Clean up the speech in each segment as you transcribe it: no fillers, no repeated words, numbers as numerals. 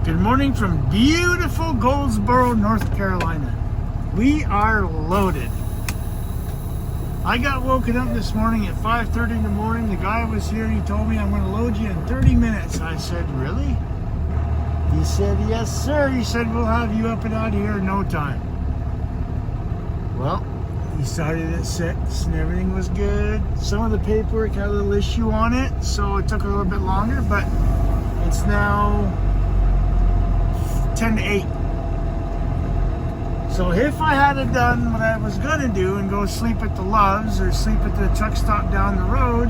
Good morning from beautiful Goldsboro, North Carolina. We are loaded. I got woken up this morning at 5:30 in the morning. The guy was here. He told me I'm going to load you in 30 minutes. I said, really? He said, yes, sir. He said, we'll have you up and out of here in no time. Well, he started at 6 and everything was good. Some of the paperwork had a little issue on it, so it took a little bit longer, but it's now 10 to 8. So if I had done what I was going to do and go sleep at the Loves or sleep at the truck stop down the road,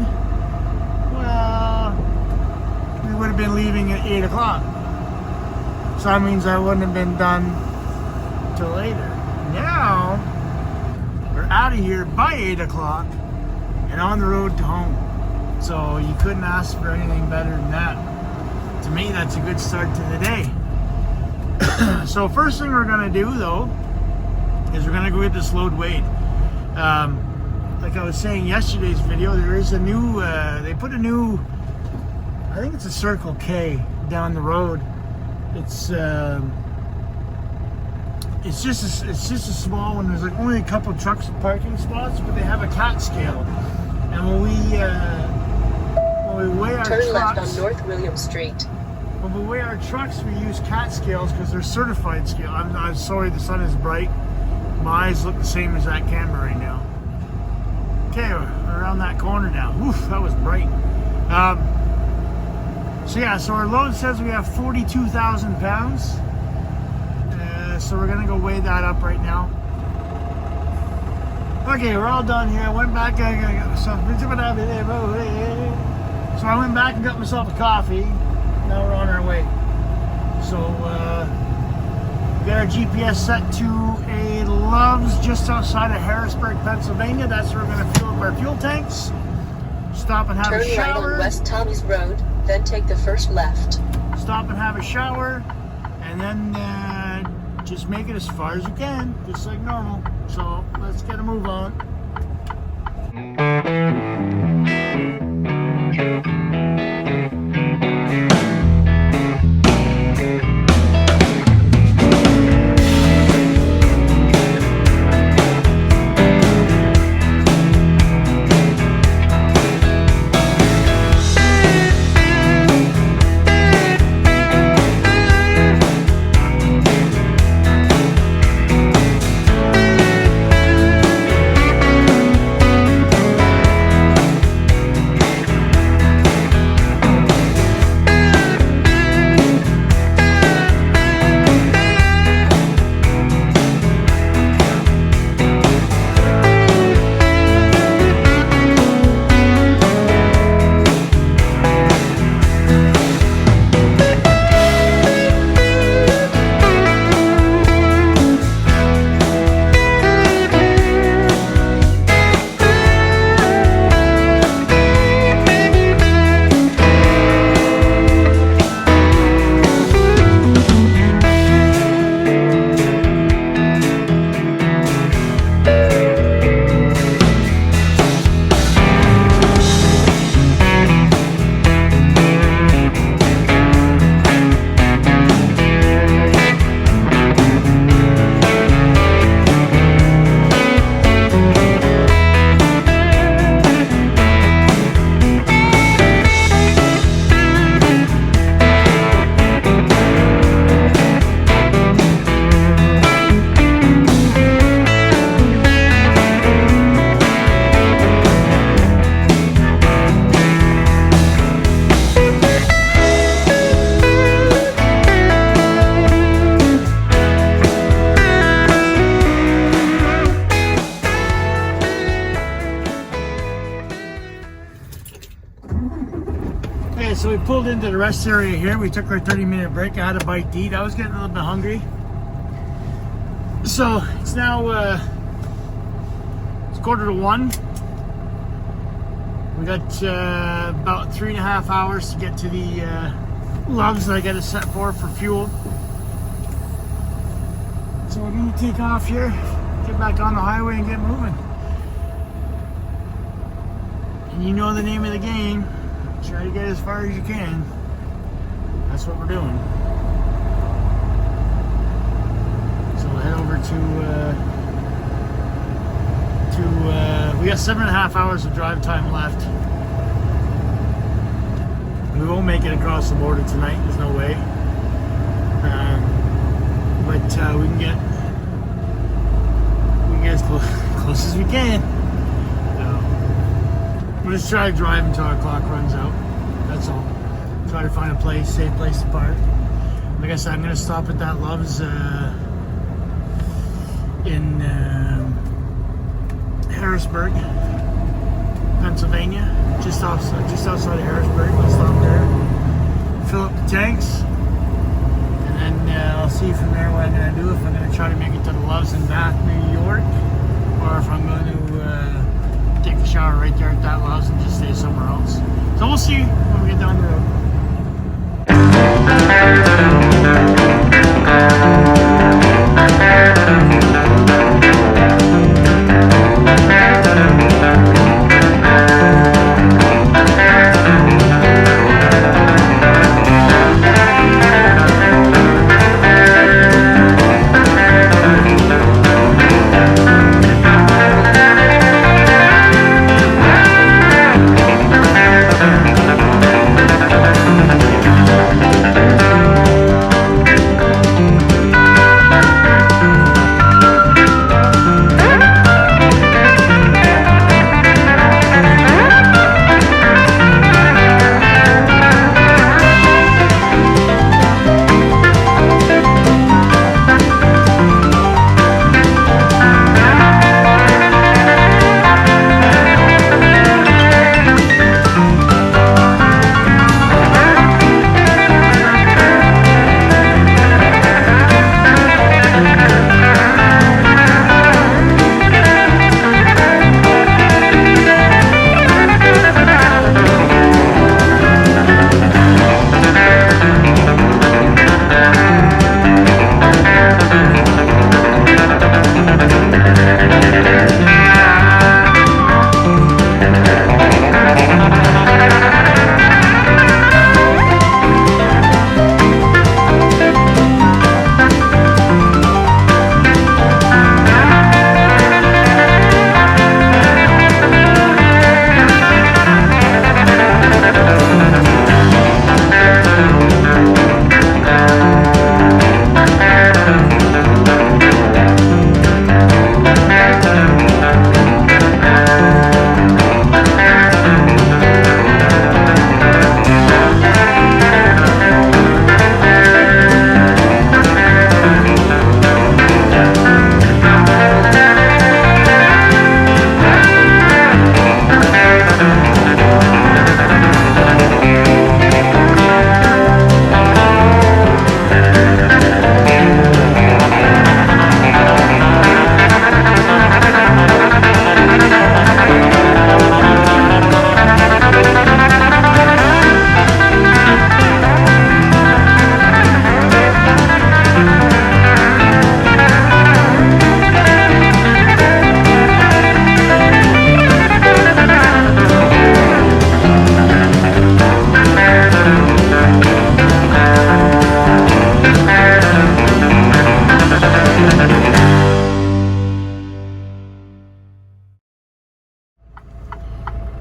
well, we would have been leaving at 8 o'clock. So that means I wouldn't have been done till later. Now, we're out of here by 8 o'clock and on the road to home. So you couldn't ask for anything better than that. To me, that's a good start to the day. So first thing we're going to do, though, is we're going to go get this load weighed. Like I was saying yesterday's video, there is a new, they put a new, I think it's a Circle K down the road. It's just a small one. There's like only a couple trucks and parking spots, but they have a cat scale. And when we weigh our turn trucks, left on North William Street. When we weigh our trucks, we use cat scales because they're certified scale. I'm sorry, the sun is bright. My eyes look the same as that camera right now. Okay, we're around that corner now. Oof, that was bright. So yeah, so our load says we have 42,000 pounds. So we're gonna go weigh that up right now. Okay, we're all done here. I went back, I got myself, so I went back and got myself a coffee. Now we're on our way. So we got our GPS set to a Loves just outside of Harrisburg, Pennsylvania. That's where we're going to fill up our fuel tanks. Stop and have a shower. Turn right on West Tommy's Road, then take the first left. Stop and have a shower, and then just make it as far as you can, just like normal. So let's get a move on. So we pulled into the rest area here. We took our 30-minute break. I had a bite to eat. I was getting a little bit hungry. So it's now it's 1:45. We got about 3.5 hours to get to the Loves that I got to set for fuel. So we're going to take off here, get back on the highway and get moving. And you know the name of the game. Try to get as far as you can. That's what we're doing. head over to we got 7.5 hours of drive time left. We won't make it across the border tonight. There's no way. But we can get as close as we can. We'll just try to drive until our clock runs out. That's all. Try to find a safe place to park. Like I said, I'm going to stop at that Love's in Harrisburg, Pennsylvania, just outside of Harrisburg. We'll stop there, fill up the tanks, and then I'll see from there what I'm going to do. If I'm going to try to make it to the Love's in Bath, New York, or if I'm going to take a shower right there at that Love's and just stay somewhere else. So we'll see when we get down the road.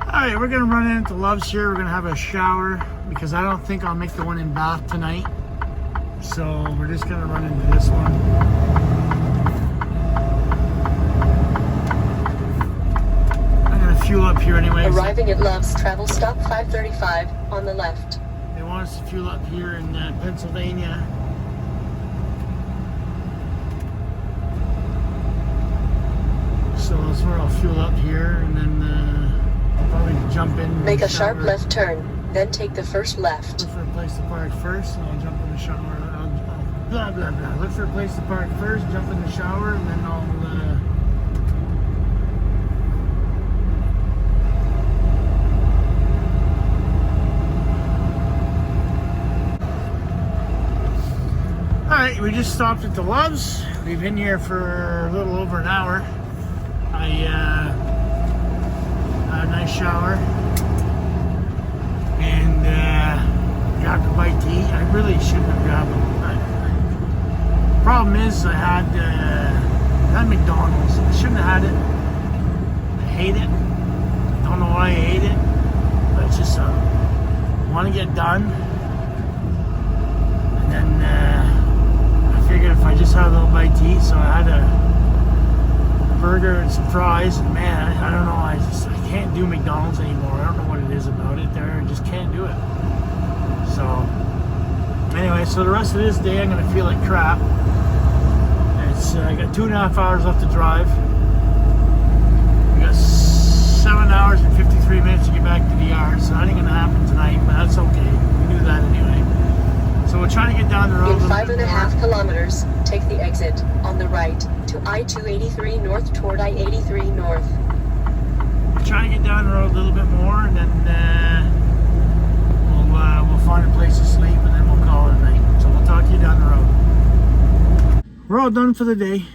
Alright, we're going to run into Love's here. We're going to have a shower because I don't think I'll make the one in Bath tonight. So we're just going to run into this one. I'm going to fuel up here anyways. Arriving at Love's, travel stop 535 on the left. They want us to fuel up here in Pennsylvania. So that's where I'll fuel up here and then I'll probably jump in. Make a sharp left turn, then take the first left. Look for a place to park first and I'll jump in the shower. Blah, blah, blah. Look for a place to park first, jump in the shower, and then I'll Alright, we just stopped at the Love's. We've been here for a little over an hour. I had a nice shower and grabbed a bite to eat. I really shouldn't have grabbed them. Problem is, I had McDonald's. I shouldn't have had it. I hate it. Don't know why I hate it, but it's just want to get done. And then I figured if I just had a little bite to eat, so I had a burger and some fries. And man, I don't know. I can't do McDonald's anymore. I don't know what it is about it there. I just can't do it. So anyway, so the rest of this day I'm gonna feel like crap. I got 2.5 hours left to drive. We got 7 hours and 53 minutes to get back to the yard, so that ain't gonna happen tonight, but that's okay. We knew that anyway. So we're trying to get down the road. In 5.5 kilometers, take the exit on the right to I-283 north toward I-83 north. We're trying to get down the road a little bit more, and then we'll find a place to sleep, and then we'll call it a night. So we'll talk to you down the road. We're all done for the day.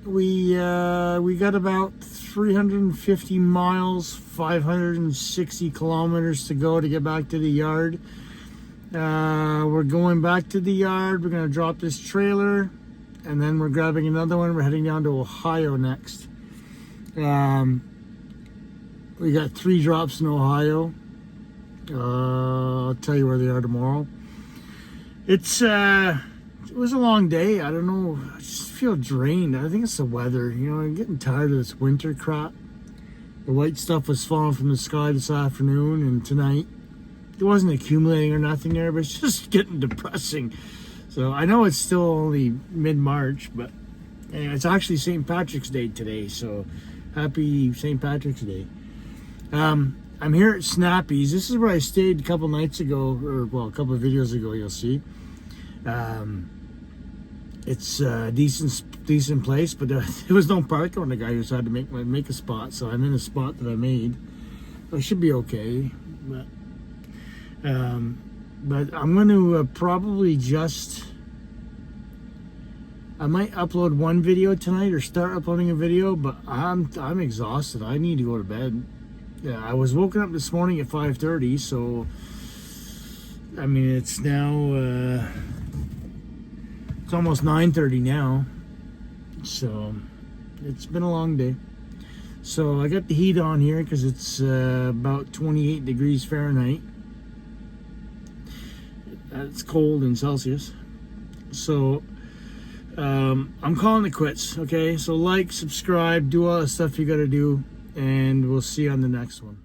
We got about 350 miles, 560 kilometers to go to get back to the yard. We're going back to the yard. We're gonna drop this trailer, and then we're grabbing another one. We're heading down to Ohio next. We got 3 drops in Ohio. I'll tell you where they are tomorrow. It was a long day. I don't know. I just feel drained. I think it's the weather. You know, I'm getting tired of this winter crap. The white stuff was falling from the sky this afternoon and tonight. It wasn't accumulating or nothing there, but it's just getting depressing. So I know it's still only mid-March, but anyway, it's actually St. Patrick's Day today. So happy St. Patrick's Day. I'm here at Snappy's. This is where I stayed a couple nights ago, or well, a couple of videos ago, you'll see. It's a decent place, but there was no parking on the guy who had to make a spot, so I'm in a spot that I made. I should be okay, but I'm going to probably I might upload one video tonight or start uploading a video, but I'm exhausted. I need to go to bed. Yeah, I was woken up this morning at 5:30, so I mean it's now it's almost 9:30 now, so it's been a long day. So I got the heat on here because it's about 28 degrees Fahrenheit. It's cold in Celsius. So I'm calling it quits. Okay, so like, subscribe, do all the stuff you got to do, and we'll see you on the next one.